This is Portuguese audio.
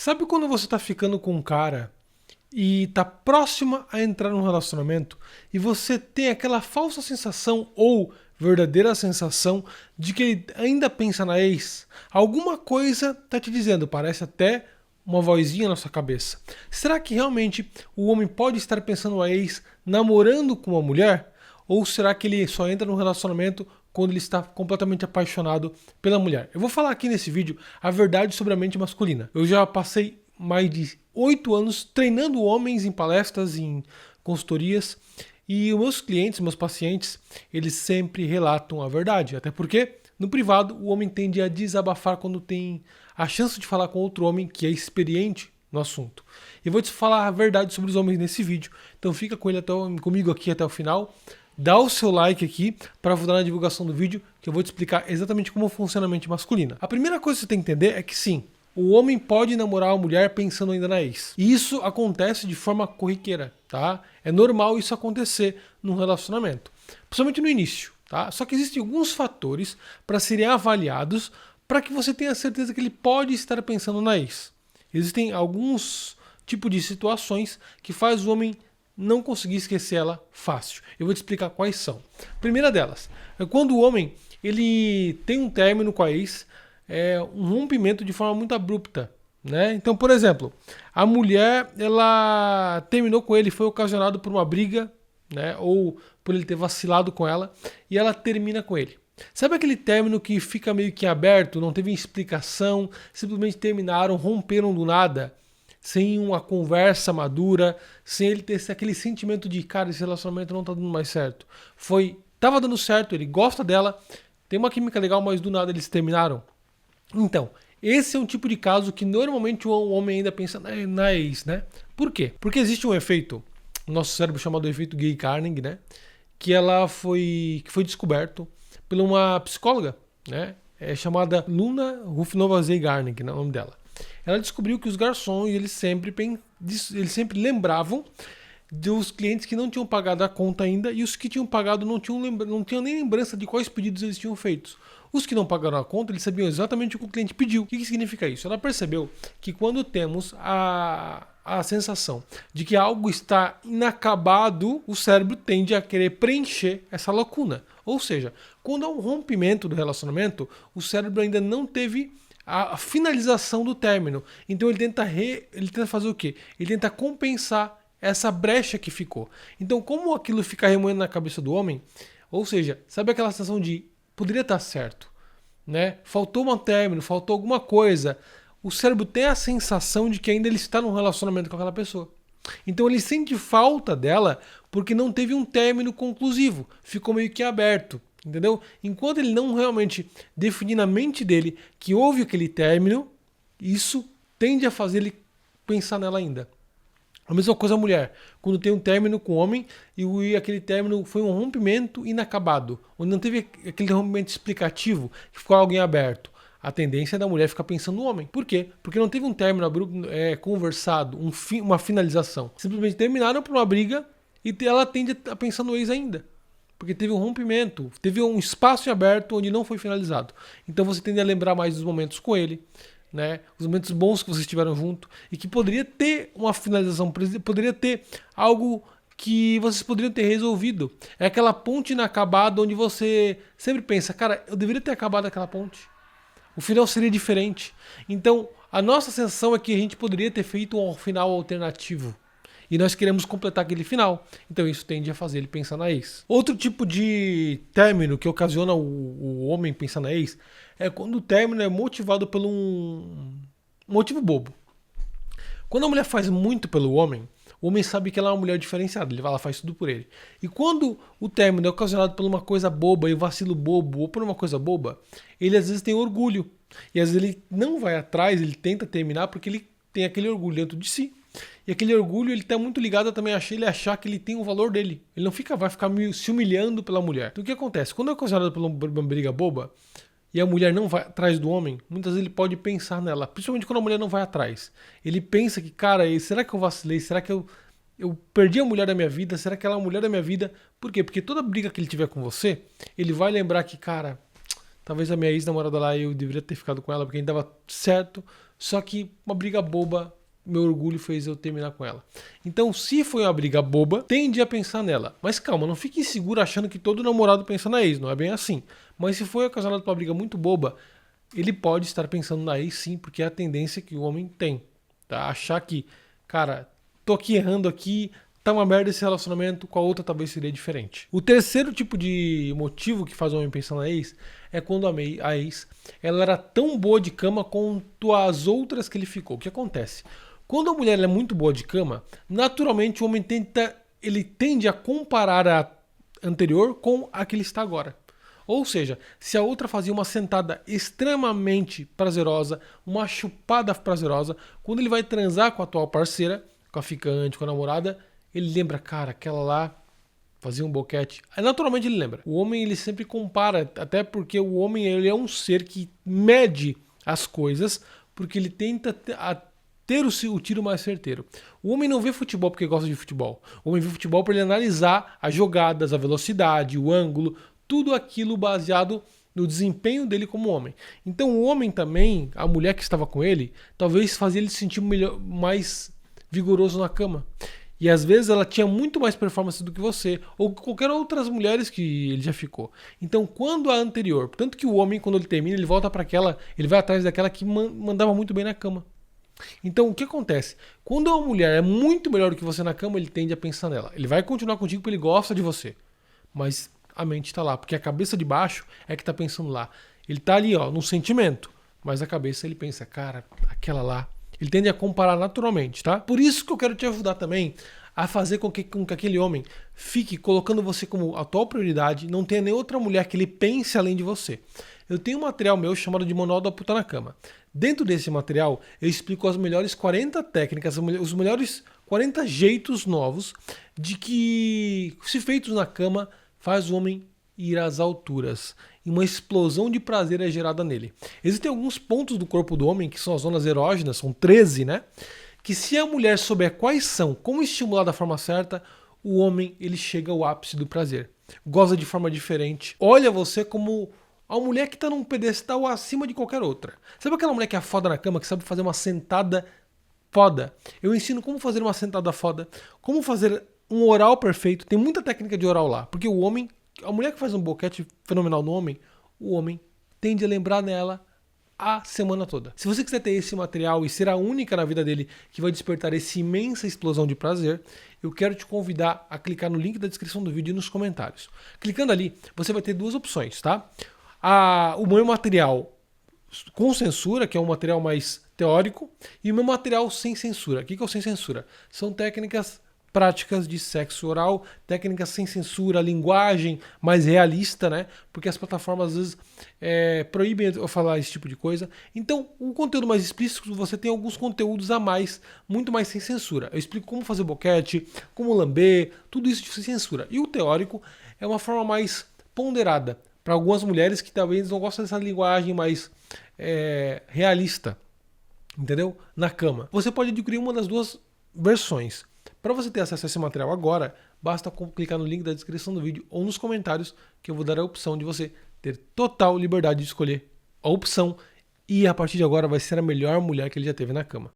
Sabe quando você tá ficando com um cara e tá próxima a entrar num relacionamento e você tem aquela falsa sensação ou verdadeira sensação de que ele ainda pensa na ex? Alguma coisa tá te dizendo, parece até uma vozinha na sua cabeça. Será que realmente o homem pode estar pensando na ex namorando com uma mulher? Ou será que ele só entra num relacionamento quando ele está completamente apaixonado pela mulher? Eu vou falar aqui nesse vídeo a verdade sobre a mente masculina. Eu já passei mais de 8 anos treinando homens em palestras, em consultorias, e os meus clientes, meus pacientes, eles sempre relatam a verdade. Até porque, no privado, o homem tende a desabafar quando tem a chance de falar com outro homem que é experiente no assunto. Eu vou te falar a verdade sobre os homens nesse vídeo, então fica comigo aqui até o final. Dá o seu like aqui para ajudar na divulgação do vídeo, que eu vou te explicar exatamente como funciona a mente masculina. A primeira coisa que você tem que entender é que sim, o homem pode namorar a mulher pensando ainda na ex. E isso acontece de forma corriqueira, tá? É normal isso acontecer num relacionamento, principalmente no início, tá? Só que existem alguns fatores para serem avaliados para que você tenha certeza que ele pode estar pensando na ex. Existem alguns tipos de situações que faz o homem não conseguir esquecer ela fácil. Eu vou te explicar quais são. A primeira delas é quando o homem ele tem um término com a ex, um rompimento de forma muito abrupta, né? Então, por exemplo, a mulher ela terminou com ele, foi ocasionado por uma briga, né? Ou por ele ter vacilado com ela, e ela termina com ele. Sabe aquele término que fica meio que aberto, não teve explicação, simplesmente terminaram, romperam do nada? Sem uma conversa madura, sem ele ter aquele sentimento de, cara, esse relacionamento não tá dando mais certo. Tava dando certo, ele gosta dela, tem uma química legal, mas do nada eles terminaram. Então, esse é um tipo de caso que normalmente o homem ainda pensa na ex, né? Por quê? Porque existe um efeito no nosso cérebro chamado efeito Gay-Carney, né? Que foi descoberto por uma psicóloga, né? Chamada Luna Rufnova-Zeigarnik, né, o nome dela. Ela descobriu que os garçons eles sempre lembravam dos clientes que não tinham pagado a conta ainda, e os que tinham pagado não tinham nem lembrança de quais pedidos eles tinham feito. Os que não pagaram a conta, eles sabiam exatamente o que o cliente pediu. O que significa isso? Ela percebeu que quando temos a sensação de que algo está inacabado, o cérebro tende a querer preencher essa lacuna. Ou seja, quando há um rompimento do relacionamento, o cérebro ainda não teve a finalização do término. Então ele tenta fazer o quê? Ele tenta compensar essa brecha que ficou. Então, como aquilo fica remoendo na cabeça do homem, ou seja, sabe aquela sensação de poderia estar certo, né? Faltou um término, faltou alguma coisa. O cérebro tem a sensação de que ainda ele está num relacionamento com aquela pessoa. Então ele sente falta dela porque não teve um término conclusivo, ficou meio que aberto, entendeu? Enquanto ele não realmente definir na mente dele que houve aquele término, isso tende a fazer ele pensar nela ainda. A mesma coisa a mulher, quando tem um término com o homem e aquele término foi um rompimento inacabado, onde não teve aquele rompimento explicativo, que ficou alguém aberto. A tendência é da mulher ficar pensando no homem. Por quê? Porque não teve um término conversado, uma finalização. Simplesmente terminaram por uma briga e ela tende a pensar no ex ainda. Porque teve um rompimento, teve um espaço em aberto onde não foi finalizado. Então você tende a lembrar mais dos momentos com ele, né? Os momentos bons que vocês tiveram junto e que poderia ter uma finalização, poderia ter algo que vocês poderiam ter resolvido. É aquela ponte inacabada onde você sempre pensa, cara, eu deveria ter acabado aquela ponte. O final seria diferente. Então, a nossa sensação é que a gente poderia ter feito um final alternativo. E nós queremos completar aquele final. Então isso tende a fazer ele pensar na ex. Outro tipo de término que ocasiona o homem pensar na ex é quando o término é motivado por um motivo bobo. Quando a mulher faz muito pelo homem, o homem sabe que ela é uma mulher diferenciada, ela faz tudo por ele. E quando o término é ocasionado por uma coisa boba e vacilo bobo ou por uma coisa boba, ele às vezes tem orgulho. E às vezes ele não vai atrás, ele tenta terminar porque ele tem aquele orgulho dentro de si. E aquele orgulho ele está muito ligado a também ele achar que ele tem o valor dele. Ele não vai ficar se humilhando pela mulher. Então o que acontece? Quando é ocasionado por uma briga boba e a mulher não vai atrás do homem, muitas vezes ele pode pensar nela, principalmente quando a mulher não vai atrás. Ele pensa que, cara, será que eu vacilei? Será que eu perdi a mulher da minha vida? Será que ela é a mulher da minha vida? Por quê? Porque toda briga que ele tiver com você, ele vai lembrar que, cara, talvez a minha ex-namorada lá eu deveria ter ficado com ela porque a gente dava certo, só que uma briga boba, meu orgulho fez eu terminar com ela. Então, se foi uma briga boba, tende a pensar nela. Mas calma, não fique inseguro achando que todo namorado pensa na ex, não é bem assim. Mas se foi ocasionado por uma briga muito boba, ele pode estar pensando na ex sim, porque é a tendência que o homem tem, tá? Achar que, cara, tô aqui errando aqui, tá uma merda esse relacionamento, com a outra talvez seria diferente. O terceiro tipo de motivo que faz o homem pensar na ex é quando a ex ela era tão boa de cama quanto as outras que ele ficou. O que acontece? Quando a mulher é muito boa de cama, naturalmente o homem ele tende a comparar a anterior com a que ele está agora. Ou seja, se a outra fazia uma sentada extremamente prazerosa, uma chupada prazerosa, quando ele vai transar com a atual parceira, com a ficante, com a namorada, ele lembra, cara, aquela lá fazia um boquete. Aí naturalmente ele lembra. O homem ele sempre compara, até porque o homem ele é um ser que mede as coisas, porque ele tenta ter o tiro mais certeiro. O homem não vê futebol porque gosta de futebol. O homem vê futebol para ele analisar as jogadas, a velocidade, o ângulo, tudo aquilo baseado no desempenho dele como homem. Então o homem também, a mulher que estava com ele, talvez fazia ele se sentir mais vigoroso na cama. E às vezes ela tinha muito mais performance do que você, ou qualquer outras mulheres que ele já ficou. Então, quando a anterior, tanto que o homem, quando ele termina, ele volta para aquela, ele vai atrás daquela que mandava muito bem na cama. Então, o que acontece? Quando uma mulher é muito melhor do que você na cama, ele tende a pensar nela. Ele vai continuar contigo porque ele gosta de você. Mas a mente está lá, porque a cabeça de baixo é que está pensando lá. Ele está ali, ó, no sentimento, mas a cabeça ele pensa, cara, aquela lá. Ele tende a comparar naturalmente, tá? Por isso que eu quero te ajudar também a fazer com que aquele homem fique colocando você como a tua prioridade, não tenha nem outra mulher que ele pense além de você. Eu tenho um material meu chamado de Manual da Puta na Cama. Dentro desse material, eu explico as melhores 40 técnicas, os melhores 40 jeitos novos de que, se feitos na cama, faz o homem ir às alturas. E uma explosão de prazer é gerada nele. Existem alguns pontos do corpo do homem, que são as zonas erógenas, são 13, né? Que se a mulher souber quais são, como estimular da forma certa, o homem ele chega ao ápice do prazer. Goza de forma diferente. Olha você como a mulher que está num pedestal acima de qualquer outra. Sabe aquela mulher que é foda na cama, que sabe fazer uma sentada foda? Eu ensino como fazer uma sentada foda, como fazer um oral perfeito. Tem muita técnica de oral lá, porque o homem, a mulher que faz um boquete fenomenal no homem, o homem tende a lembrar nela a semana toda. Se você quiser ter esse material e ser a única na vida dele que vai despertar essa imensa explosão de prazer, eu quero te convidar a clicar no link da descrição do vídeo e nos comentários. Clicando ali, você vai ter duas opções, tá? O meu material com censura, que é um material mais teórico, e o meu material sem censura. O que é o sem censura? São técnicas práticas de sexo oral, técnicas sem censura, linguagem mais realista, né? Porque as plataformas às vezes proíbem eu falar esse tipo de coisa. Então, o conteúdo mais explícito, você tem alguns conteúdos a mais, muito mais sem censura. Eu explico como fazer boquete, como lamber, tudo isso sem censura. E o teórico é uma forma mais ponderada, para algumas mulheres que talvez não gostam dessa linguagem mais realista, entendeu? Na cama. Você pode adquirir uma das duas versões. Para você ter acesso a esse material agora, basta clicar no link da descrição do vídeo ou nos comentários que eu vou dar a opção de você ter total liberdade de escolher a opção e a partir de agora vai ser a melhor mulher que ele já teve na cama.